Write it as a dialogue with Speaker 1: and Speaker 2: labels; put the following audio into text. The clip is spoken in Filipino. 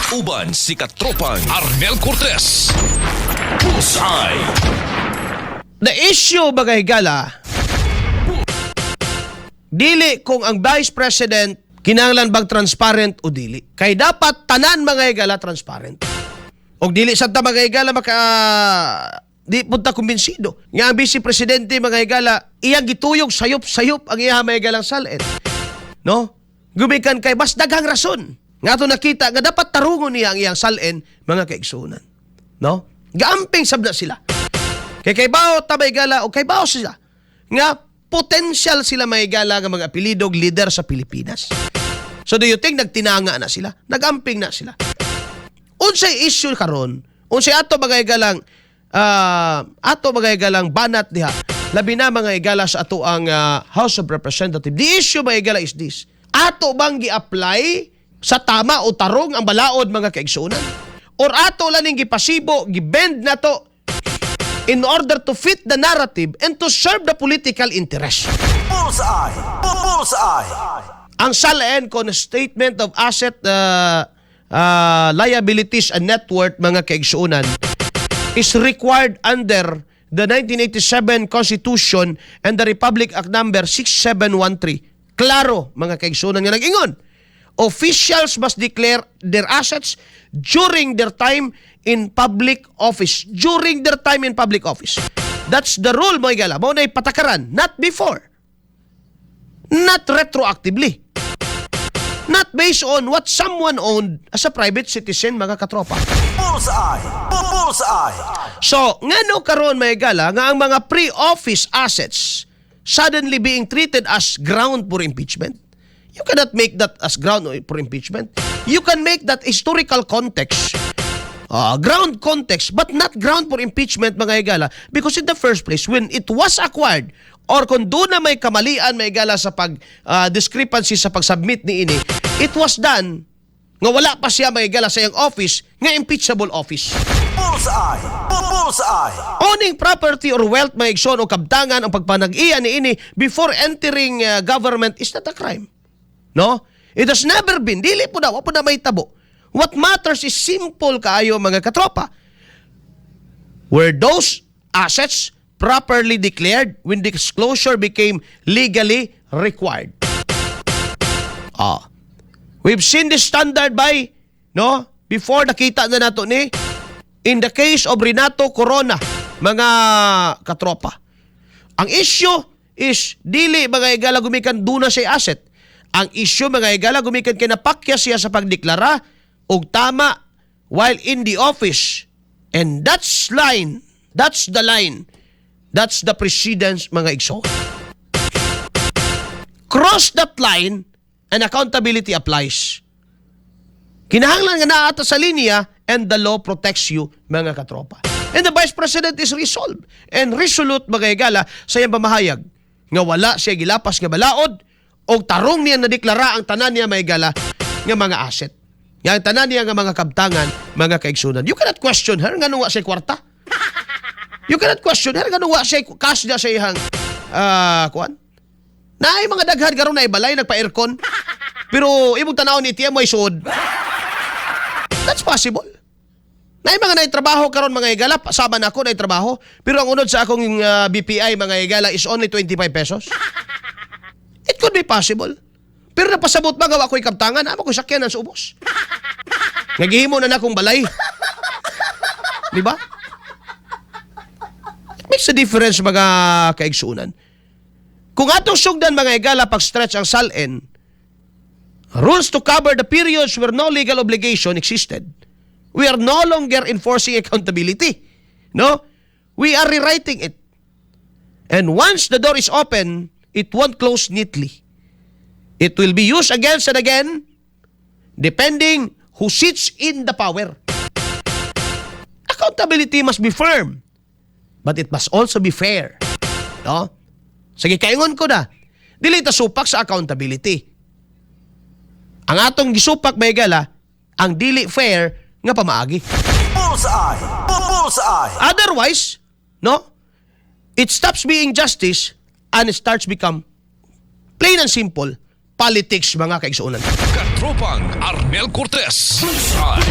Speaker 1: Uban si Katropang Arnel Cortez. Bullseye.
Speaker 2: The issue bagay gala, dili kung ang Vice President kinahanglan bang transparent o dili. Kay dapat tanan mga higala transparent. O dili sa ta mga higala di punta kumbinsido. Nga ang Vice Presidente mga higala, iyang gituyog sayop-sayop ang iya mga higalang salin. No? Gumikan kay mas daghang rason. Nga to nakita nga dapat tarungon niya ang iyang salin mga kaigsunan. No? Gaamping sabda sila. Kay bao ta mga higala o kay bao sila. Nga potential sila mahigala nga mga apelidog leader sa Pilipinas. So do you think nagtinanga na sila? Nagamping na sila. Unsay issue karon? Unsay ato mga higalang banat diha. Labi na mga higala sa ato ang House of Representatives. The issue mga higala is this. Ato bang gi-apply sa tama o tarong ang balaod mga kaigsunan? Or ato laning gipasibo, gibend na to in order to fit the narrative and to serve the political interest.
Speaker 3: Bullseye! Bullseye!
Speaker 2: Ang SALN kon Statement of Asset Liabilities and Net Worth mga kaigsuunan is required under the 1987 Constitution and the Republic Act number 6713. Klaro mga kaigsuunan nga nag-ingon. Officials must declare their assets during their time in public office. During their time in public office. That's the rule, mga igala. Mao na'y patakaran. Not before. Not retroactively. Not based on what someone owned as a private citizen, mga katropa.
Speaker 3: Bullseye! Bullseye!
Speaker 2: So, ngano karon mga igala, nga ang mga pre-office assets suddenly being treated as ground for impeachment? You cannot make that as ground for impeachment. You can make that historical context. Ground context, but not ground for impeachment, mga higala. Because in the first place, when it was acquired, or kung doon na may kamalian, mga higala, sa discrepancy sa pag-submit ni ini, it was done, nga wala pa siya, mga higala, sa iyang office, nga impeachable office.
Speaker 3: Bullseye! Bullseye!
Speaker 2: Owning property or wealth, mga igsoon o kabtangan, ang pagpanag-iya ni ini before entering government is not a crime. No? It has never been. Dili po na, wapo na may tabo. What matters is simple kaayo mga katropa. Were those assets properly declared when disclosure became legally required? We've seen this standard by, no? Before nakita na nato ni, in the case of Renato Corona, mga katropa. Ang issue is, dili mga higala gumikan duna siya asset. Ang issue mga higala gumikan kinapakya siya sa pagdeklara og tama while in the office. And that's the line. That's the precedence, mga igso. Cross that line and accountability applies. Kinahanglan nga naata sa linya and the law protects you, mga katropa. And the Vice President is resolved and resolute, mga higala, sa iyang pamahayag nga wala siya gilapas nga balaod o tarong niya na deklara ang tanan niya, mga higala, nga mga asset. Yang tanan niya nga mga kabtangan, mga kaigsunan. You cannot question her nga nung siya kwarta. You cannot question her nga nung siya cash niya sa ihang kuan. Naay mga daghan karon na ibalay nagpa-aircon. Pero imong tanaw ni tiya mo isod. That's possible. Naay mga naitrabaho karon mga higala, sama na ako naitrabaho, pero ang unod sa akong BPI mga higala is only 25 pesos. It could be possible. Pero napasabot ba gawa ko'y kaptangan, ama ko sakyanan sa ubos. Nagihimo na akong balay. Di ba? It makes a difference, mga kaigsuunan. Kung atong sugdan, mga higala, pag-stretch ang SALN, rules to cover the periods where no legal obligation existed. We are no longer enforcing accountability. No? We are rewriting it. And once the door is open, it won't close neatly. It will be used again and again, depending who sits in the power. Accountability must be firm, but it must also be fair. No? Sige, kaingon ko na. Dili ta supak sa accountability. Ang atong gisupak, may gala, ang dili fair nga pamaagi.
Speaker 3: Bullseye! Bullseye!
Speaker 2: Otherwise, no? It stops being justice and it starts become plain and simple politics, mga kaigsuunan.
Speaker 1: Katropang Arnel Cortez. Bullseye.